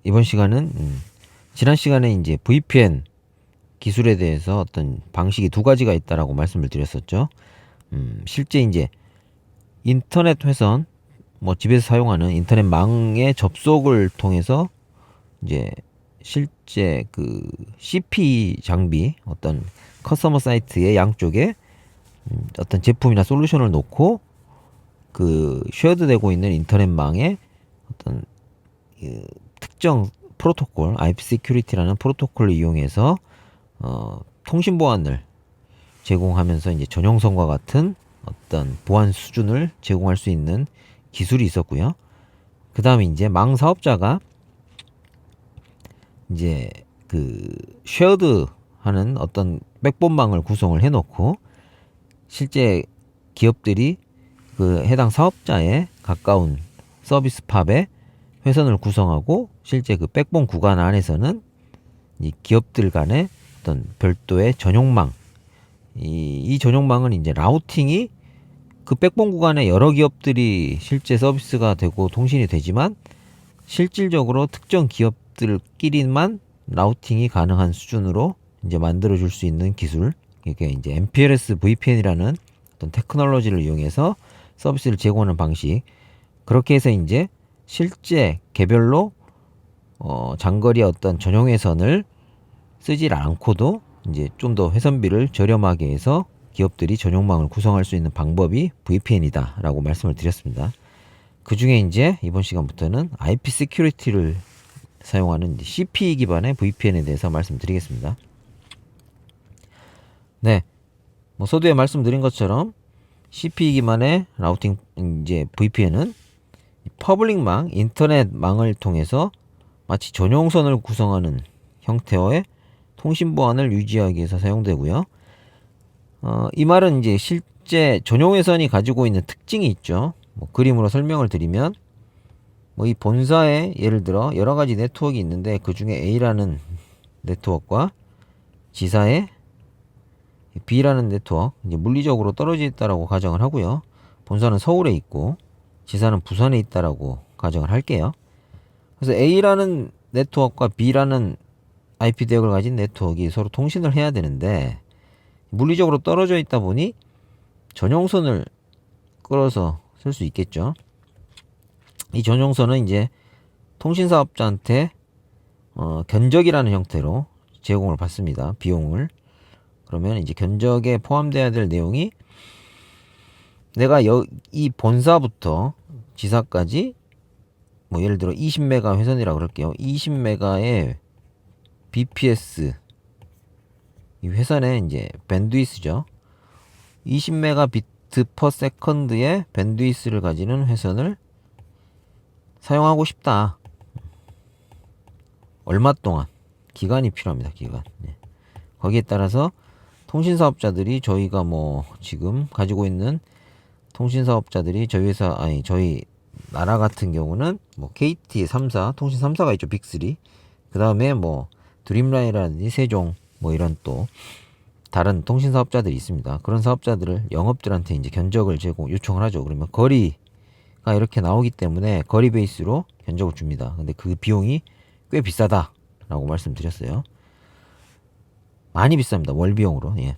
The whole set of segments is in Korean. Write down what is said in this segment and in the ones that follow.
이번 시간은 지난 시간에 이제 VPN 기술에 대해서 어떤 방식이 두 가지가 있다라고 말씀을 드렸었죠. 실제 이제 인터넷 회선, 뭐 집에서 사용하는 인터넷망의 접속을 통해서 이제 실제 그 CP 장비, 어떤 커스터머 사이트의 양쪽에 어떤 제품이나 솔루션을 놓고 그 쉐어드되고 있는 인터넷망에 어떤 그 특정 프로토콜, IP 시큐리티라는 프로토콜을 이용해서 통신 보안을 제공하면서 이제 전용선과 같은 어떤 보안 수준을 제공할 수 있는 기술이 있었고요. 그 다음에 이제 망 사업자가 이제 그 쉐어드 하는 어떤 백본망을 구성을 해놓고 실제 기업들이 그 해당 사업자에 가까운 서비스 팝에 회선을 구성하고 실제 그 백본 구간 안에서는 이 기업들 간의 어떤 별도의 전용망, 이 전용망은 이제 라우팅이 그 백본 구간에 여러 기업들이 실제 서비스가 되고 통신이 되지만 실질적으로 특정 기업들끼리만 라우팅이 가능한 수준으로 이제 만들어줄 수 있는 기술, 이게 이제 MPLS VPN이라는 어떤 테크놀로지를 이용해서 서비스를 제공하는 방식. 그렇게 해서 이제 실제 개별로 장거리 어떤 전용 회선을 쓰질 않고도 이제 좀 더 회선비를 저렴하게 해서 기업들이 전용망을 구성할 수 있는 방법이 VPN이다 라고 말씀을 드렸습니다. 그 중에 이제 이번 시간부터는 IP 시큐리티를 사용하는 CP 기반의 VPN에 대해서 말씀드리겠습니다. 네, 뭐 서두에 말씀드린 것처럼 CP 기반의 라우팅 이제 VPN은 퍼블릭망, 인터넷망을 통해서 마치 전용선을 구성하는 형태의 통신 보안을 유지하기 위해서 사용되고요. 이 말은 이제 실제 전용회선이 가지고 있는 특징이 있죠. 뭐 그림으로 설명을 드리면 뭐 이 본사에 예를 들어 여러 가지 네트워크가 있는데 그 중에 A라는 네트워크와 지사에 B라는 네트워크, 이제 물리적으로 떨어져 있다라고 가정을 하고요. 본사는 서울에 있고 지사는 부산에 있다라고 가정을 할게요. 그래서 A라는 네트워크와 B라는 IP 대역을 가진 네트워크가 서로 통신을 해야 되는데 물리적으로 떨어져 있다 보니 전용선을 끌어서 쓸 수 있겠죠. 이 전용선은 이제 통신사업자한테 견적이라는 형태로 제공을 받습니다. 비용을. 그러면 이제 견적에 포함되어야 될 내용이 내가 이 본사부터 지사까지 뭐 예를 들어 20메가 회선이라고 그럴게요. 20메가의 BPS 이 회선의 이제 밴드위스죠. 20메가비트 퍼 세컨드의 밴드위스를 가지는 회선을 사용하고 싶다. 얼마 동안 기간이 필요합니다. 기간. 네. 거기에 따라서 통신사업자들이 저희가 뭐 지금 가지고 있는 통신사업자들이 저희 회사 저희 나라 같은 경우는 뭐 KT 3사 통신 3사가 있죠. 빅3. 그 다음에 뭐 드림라인이라든지 세종 뭐 이런 또 다른 통신 사업자들이 있습니다. 그런 사업자들을 영업들한테 이제 견적을 요청을 하죠. 그러면 거리가 이렇게 나오기 때문에 거리 베이스로 견적을 줍니다. 근데 그 비용이 꽤 비싸다라고 말씀드렸어요. 많이 비쌉니다. 월 비용으로. 예.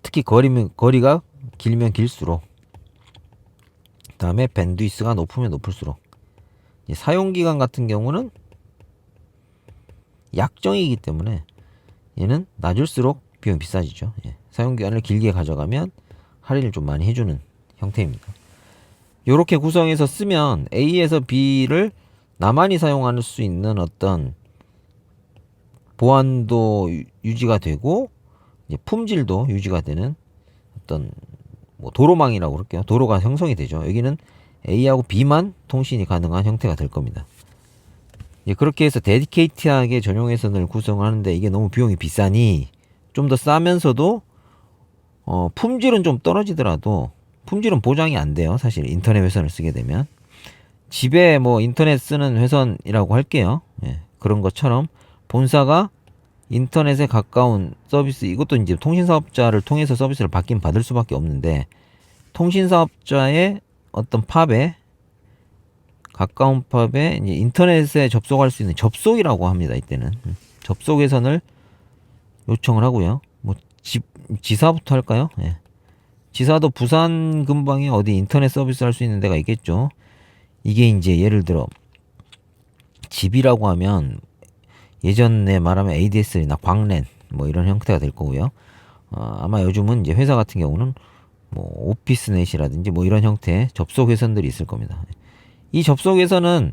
특히 거리가 길면 길수록, 그다음에 밴드위스가 높으면 높을수록, 사용 기간 같은 경우는 약정이기 때문에 얘는 낮을수록 비용이 비싸지죠. 예. 사용기간을 길게 가져가면 할인을 좀 많이 해주는 형태입니다. 이렇게 구성해서 쓰면 A에서 B를 나만이 사용할 수 있는 어떤 보안도 유지가 되고 이제 품질도 유지가 되는 어떤 뭐 도로망이라고 그럴게요. 도로가 형성이 되죠. 여기는 A하고 B만 통신이 가능한 형태가 될 겁니다. 그렇게 해서 데디케이트하게 전용 회선을 구성하는데 이게 너무 비용이 비싸니 좀 더 싸면서도 품질은 좀 떨어지더라도 품질은 보장이 안 돼요. 사실 인터넷 회선을 쓰게 되면 집에 뭐 인터넷 쓰는 회선이라고 할게요. 예, 그런 것처럼 본사가 인터넷에 가까운 서비스, 이것도 이제 통신사업자를 통해서 서비스를 받긴 받을 수밖에 없는데 통신사업자의 어떤 팝에 가까운 팝에 이제 인터넷에 접속할 수 있는 접속이라고 합니다. 이때는 접속 회선을 요청을 하고요. 뭐 지사부터 할까요? 예. 지사도 부산 근방에 어디 인터넷 서비스 할 수 있는 데가 있겠죠. 이게 이제 예를 들어 집이라고 하면 예전에 말하면 ADS나 광랜 뭐 이런 형태가 될 거고요. 아마 요즘은 이제 회사 같은 경우는 뭐 오피스넷이라든지 뭐 이런 형태의 접속 회선들이 있을 겁니다. 이 접속 회선은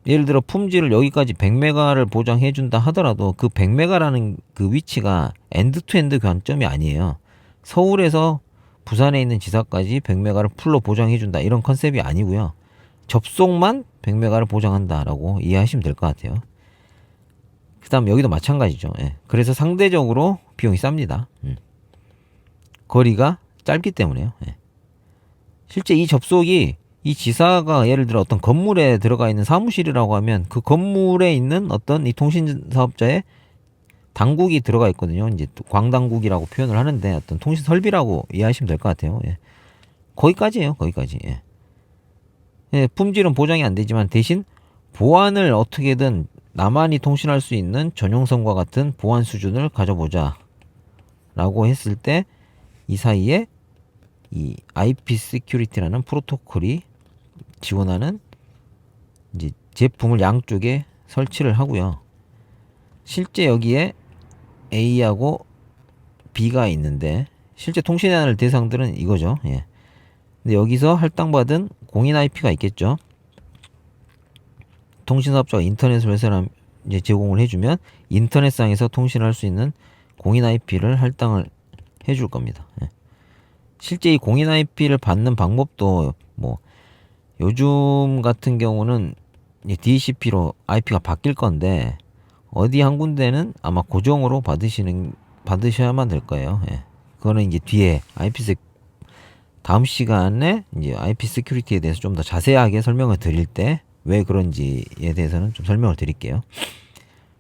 예를 들어 품질을 여기까지 100메가를 보장해 준다 하더라도 그 100메가라는 그 위치가 엔드투엔드 관점이 아니에요. 서울에서 부산에 있는 지사까지 100메가를 풀로 보장해 준다 이런 컨셉이 아니고요. 접속만 100메가를 보장한다라고 이해하시면 될 것 같아요. 그 다음 여기도 마찬가지죠. 예. 그래서 상대적으로 비용이 쌉니다. 거리가 짧기 때문에요. 예. 실제 이 접속이 이 지사가 예를 들어 어떤 건물에 들어가 있는 사무실이라고 하면 그 건물에 있는 어떤 이 통신 사업자의 당국이 들어가 있거든요. 이제 광당국이라고 표현을 하는데 어떤 통신 설비라고 이해하시면 될 것 같아요. 예. 거기까지예요. 거기까지. 예. 예, 품질은 보장이 안 되지만 대신 보안을 어떻게든 나만이 통신할 수 있는 전용선과 같은 보안 수준을 가져보자 라고 했을 때 이 사이에 이 IP 시큐리티라는 프로토콜이 지원하는 이제 제품을 양쪽에 설치를 하고요. 실제 여기에 A하고 B가 있는데 실제 통신해야 할 대상들은 이거죠. 예. 근데 여기서 할당받은 공인 IP가 있겠죠. 통신사업자가 인터넷을 이제 제공을 해주면 인터넷상에서 통신할 수 있는 공인 IP를 할당을 해줄 겁니다. 예. 실제 이 공인 IP를 받는 방법도 뭐 요즘 같은 경우는 DHCP로 IP가 바뀔 건데 어디 한 군데는 아마 고정으로 받으셔야만 될 거예요. 예. 그거는 이제 뒤에 다음 시간에 이제 IP 시큐리티에 대해서 좀 더 자세하게 설명을 드릴 때 왜 그런지에 대해서는 좀 설명을 드릴게요.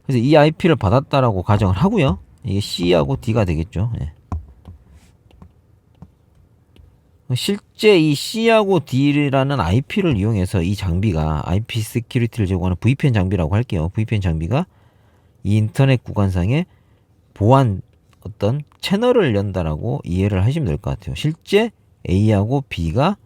그래서 이 IP를 받았다라고 가정을 하고요. 이게 C하고 D가 되겠죠. 예. 실제 이 C하고 D라는 IP를 이용해서 이 장비가 IP 시큐리티를 제공하는 VPN 장비라고 할게요. VPN 장비가 이 인터넷 구간상에 보안 어떤 채널을 연다라고 이해를 하시면 될 것 같아요. 실제 A하고 B가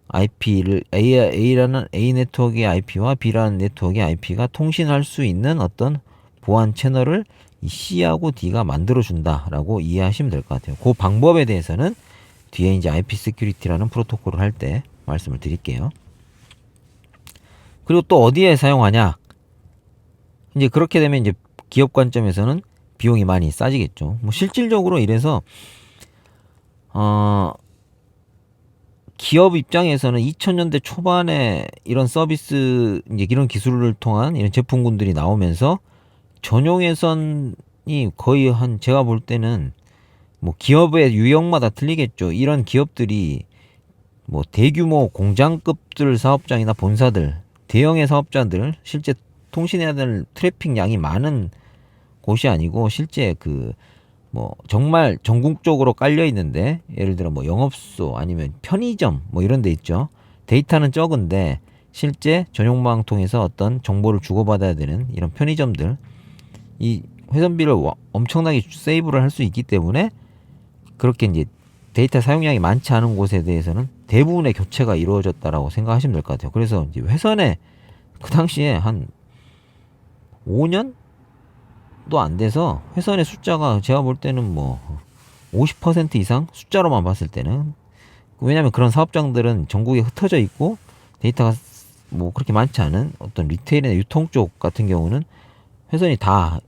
IP를 A라는 A 네트워크의 IP와 B라는 네트워크의 IP가 통신할 수 있는 어떤 보안 채널을 이 C하고 D가 만들어준다라고 이해하시면 될 것 같아요. 그 방법에 대해서는 뒤에 이제 IP 시큐리티라는 프로토콜을 할 때 말씀을 드릴게요. 그리고 또 어디에 사용하냐? 이제 그렇게 되면 이제 기업 관점에서는 비용이 많이 싸지겠죠. 뭐 실질적으로 이래서 기업 입장에서는 2000년대 초반에 이런 서비스 이제 이런 기술을 통한 이런 제품군들이 나오면서 전용회선이 거의 한 제가 볼 때는 뭐 기업의 유형마다 틀리겠죠. 이런 기업들이 뭐 대규모 공장급들 사업장이나 본사들, 대형의 사업자들, 실제 통신해야 될 트래픽 양이 많은 곳이 아니고 실제 그 뭐 정말 전국적으로 깔려 있는데 예를 들어 뭐 영업소 아니면 편의점 뭐 이런 데 있죠. 데이터는 적은데 실제 전용망 통해서 어떤 정보를 주고받아야 되는 이런 편의점들 이 회선비를 엄청나게 세이브를 할 수 있기 때문에 그렇게 이제 데이터 사용량이 많지 않은 곳에 대해서는 대부분의 교체가 이루어졌다라고 생각하시면 될 것 같아요. 그래서 이제 회선에 그 당시에 한 5년도 안 돼서 회선의 숫자가 제가 볼 때는 뭐 50% 이상 숫자로만 봤을 때는 왜냐하면 그런 사업장들은 전국에 흩어져 있고 데이터가 뭐 그렇게 많지 않은 어떤 리테일이나 유통 쪽 같은 경우는 회선이 다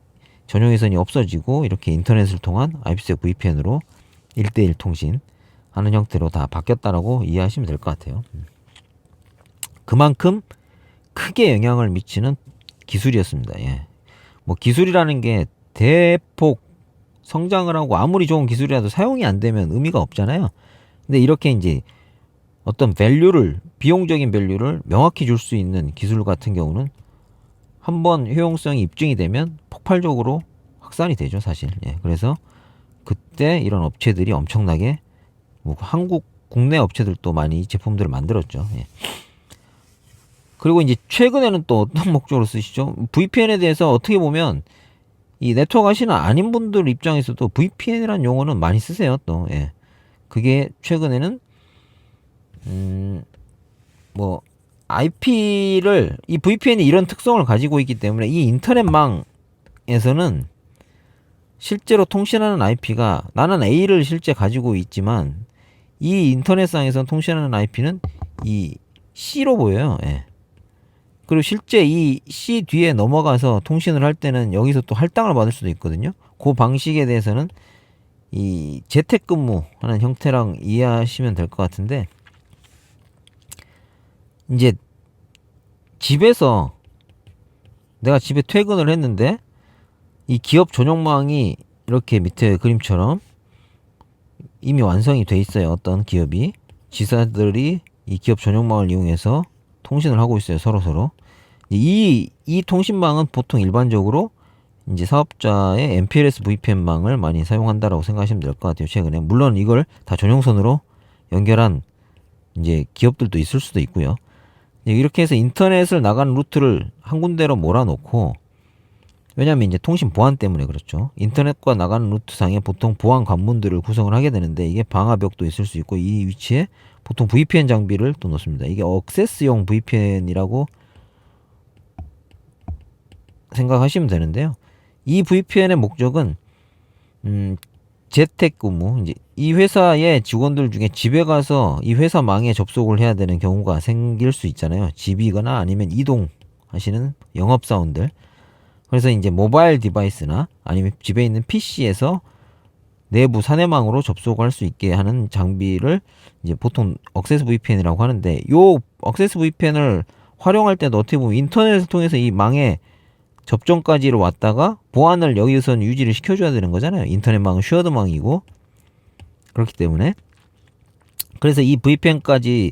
전용 회선이 없어지고 이렇게 인터넷을 통한 IPsec VPN으로 1대1 통신 하는 형태로 다 바뀌었다라고 이해하시면 될 것 같아요. 그만큼 크게 영향을 미치는 기술이었습니다. 예. 뭐 기술이라는 게 대폭 성장을 하고 아무리 좋은 기술이라도 사용이 안 되면 의미가 없잖아요. 근데 이렇게 이제 어떤 밸류를 비용적인 밸류를 명확히 줄 수 있는 기술 같은 경우는 한번 효용성이 입증이 되면 폭발적으로 확산이 되죠, 사실. 예. 그래서 그때 이런 업체들이 엄청나게 뭐 한국 국내 업체들도 많이 제품들을 만들었죠. 예. 그리고 이제 최근에는 또 어떤 목적으로 쓰시죠? VPN에 대해서 어떻게 보면 이 네트워크 하시는 아닌 분들 입장에서도 VPN이라는 용어는 많이 쓰세요, 또. 예. 그게 최근에는 뭐 IP를 이 VPN이 이런 특성을 가지고 있기 때문에 이 인터넷망에서는 실제로 통신하는 IP가 나는 A를 실제 가지고 있지만 이 인터넷상에서 통신하는 IP는 이 C로 보여요. 예. 그리고 실제 이 C 뒤에 넘어가서 통신을 할 때는 여기서 또 할당을 받을 수도 있거든요. 그 방식에 대해서는 이 재택근무하는 형태랑 이해하시면 될 것 같은데, 이제 집에서 내가 집에 퇴근을 했는데 이 기업 전용망이 이렇게 밑에 그림처럼 이미 완성이 돼 있어요. 어떤 기업이 지사들이 이 기업 전용망을 이용해서 통신을 하고 있어요. 서로. 이 통신망은 보통 일반적으로 이제 사업자의 MPLS VPN망을 많이 사용한다라고 생각하시면 될 것 같아요. 최근에 물론 이걸 다 전용선으로 연결한 이제 기업들도 있을 수도 있고요. 이렇게 해서 인터넷을 나가는 루트를 한 군데로 몰아놓고, 왜냐면 이제 통신 보안 때문에 그렇죠. 인터넷과 나가는 루트상에 보통 보안 관문들을 구성을 하게 되는데, 이게 방화벽도 있을 수 있고, 이 위치에 보통 VPN 장비를 또 놓습니다. 이게 억세스용 VPN이라고 생각하시면 되는데요. 이 VPN의 목적은 재택근무, 이제 이 회사의 직원들 중에 집에 가서 이 회사 망에 접속을 해야 되는 경우가 생길 수 있잖아요. 집이거나 아니면 이동하시는 영업사원들. 그래서 이제 모바일 디바이스나 아니면 집에 있는 PC에서 내부 사내망으로 접속할 수 있게 하는 장비를 이제 보통 억세스 VPN이라고 하는데, 요 억세스 VPN을 활용할 때도 어떻게 보면 인터넷을 통해서 이 망에 접종까지로 왔다가 보안을 여기서는 유지를 시켜줘야 되는 거잖아요. 인터넷망은 쉐어드망이고. 그렇기 때문에 그래서 이 VPN까지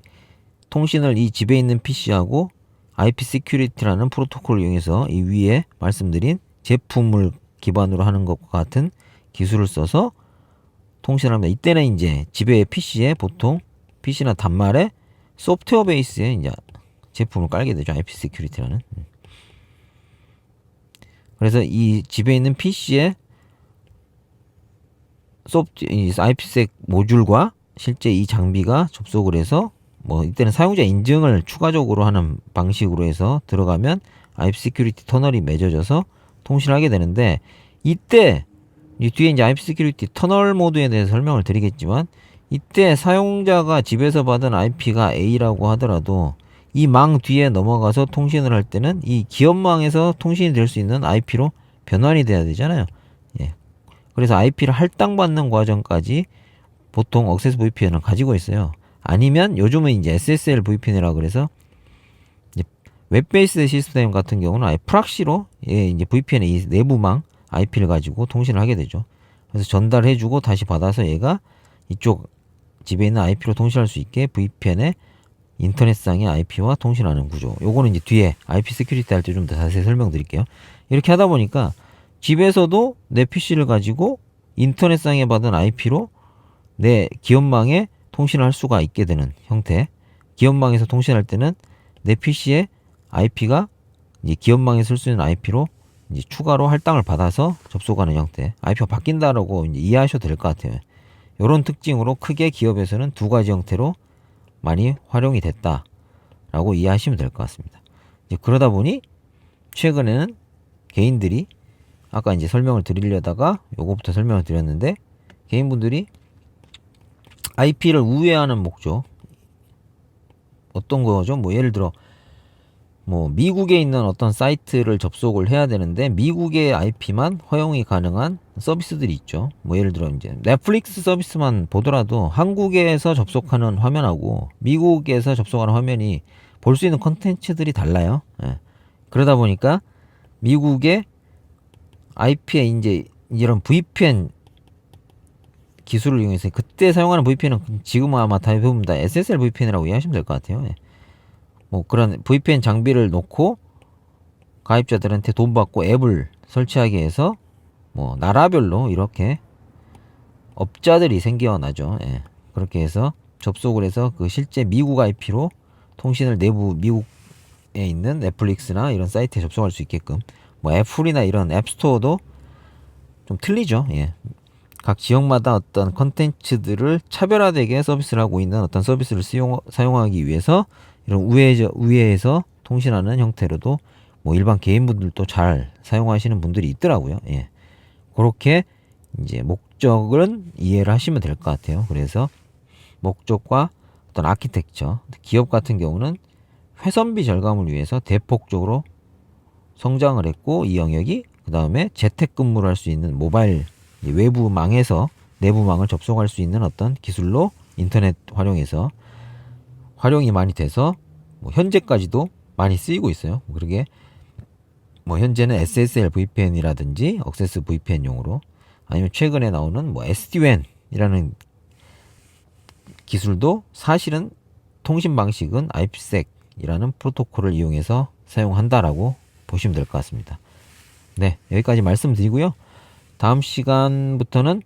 통신을 이 집에 있는 PC하고 IP 시큐리티라는 프로토콜을 이용해서 이 위에 말씀드린 제품을 기반으로 하는 것과 같은 기술을 써서 통신을 합니다. 이때는 이제 집의 PC에 보통 PC나 단말에 소프트웨어 베이스에 이제 제품을 깔게 되죠. IP 시큐리티라는. 그래서 이 집에 있는 PC에 IPsec 모듈과 실제 이 장비가 접속을 해서 뭐 이때는 사용자 인증을 추가적으로 하는 방식으로 해서 들어가면 IP 시큐리티 터널이 맺어져서 통신을 하게 되는데, 이때 이 뒤에 이제 IP 시큐리티 터널 모드에 대해서 설명을 드리겠지만, 이때 사용자가 집에서 받은 IP가 A라고 하더라도 이 망 뒤에 넘어가서 통신을 할 때는 이 기업망에서 통신이 될 수 있는 IP로 변환이 돼야 되잖아요. 예. 그래서 IP를 할당받는 과정까지 보통 억세스 VPN을 가지고 있어요. 아니면 요즘은 이제 SSL VPN이라고 그래서 이제 웹베이스 시스템 같은 경우는 아예 프락시로 이제 VPN의 이 내부망 IP를 가지고 통신을 하게 되죠. 그래서 전달해주고 다시 받아서 얘가 이쪽 집에 있는 IP로 통신할 수 있게 VPN의 인터넷상의 IP와 통신하는 구조. 요거는 이제 뒤에 IP 시큐리티 할 때 좀 더 자세히 설명드릴게요. 이렇게 하다 보니까 집에서도 내 PC를 가지고 인터넷상에 받은 IP로 내 기업망에 통신을 할 수가 있게 되는 형태. 기업망에서 통신할 때는 내 PC에 IP가 이제 기업망에 쓸 수 있는 IP로 이제 추가로 할당을 받아서 접속하는 형태. IP가 바뀐다라고 이제 이해하셔도 될 것 같아요. 이런 특징으로 크게 기업에서는 두 가지 형태로 많이 활용이 됐다라고 이해하시면 될 것 같습니다. 이제 그러다 보니 최근에는 개인들이 아까 이제 설명을 드리려다가 요거부터 설명을 드렸는데, 개인분들이 IP를 우회하는 목적, 어떤 거죠? 뭐 예를 들어 뭐 미국에 있는 어떤 사이트를 접속을 해야 되는데 미국의 IP만 허용이 가능한 서비스들이 있죠. 뭐 예를 들어 이제 넷플릭스 서비스만 보더라도 한국에서 접속하는 화면하고 미국에서 접속하는 화면이 볼 수 있는 컨텐츠들이 달라요. 예. 그러다 보니까 미국의 IP에 이제 이런 VPN 기술을 이용해서, 그때 사용하는 VPN은 지금은 아마 대부분 다 SSL VPN이라고 이해하시면 될 것 같아요. 예. 뭐 그런 VPN 장비를 놓고 가입자들한테 돈 받고 앱을 설치하게 해서 뭐 나라별로 이렇게 업자들이 생겨나죠. 예. 그렇게 해서 접속을 해서 그 실제 미국 IP로 통신을 내부 미국 있는 넷플릭스나 이런 사이트에 접속할 수 있게끔, 뭐 애플이나 이런 앱스토어도 좀 틀리죠. 예. 각 지역마다 어떤 컨텐츠들을 차별화되게 서비스를 하고 있는 어떤 서비스를 사용하기 위해서 이런 우회해서 통신하는 형태로도 뭐 일반 개인분들도 잘 사용하시는 분들이 있더라고요. 예. 그렇게 이제 목적은 이해를 하시면 될 것 같아요. 그래서 목적과 어떤 아키텍처, 기업 같은 경우는 회선비 절감을 위해서 대폭적으로 성장을 했고, 이 영역이 그 다음에 재택근무를 할 수 있는 모바일 외부망에서 내부망을 접속할 수 있는 어떤 기술로 인터넷 활용해서 활용이 많이 돼서 뭐 현재까지도 많이 쓰이고 있어요. 그러게 뭐 현재는 SSL VPN이라든지 억세스 VPN용으로, 아니면 최근에 나오는 뭐 SD-WAN이라는 기술도 사실은 통신 방식은 IPsec이라는 프로토콜을 이용해서 사용한다라고 보시면 될 것 같습니다. 네, 여기까지 말씀드리고요. 다음 시간부터는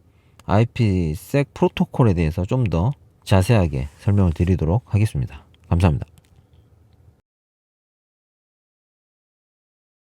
IPsec 프로토콜에 대해서 좀 더 자세하게 설명을 드리도록 하겠습니다. 감사합니다.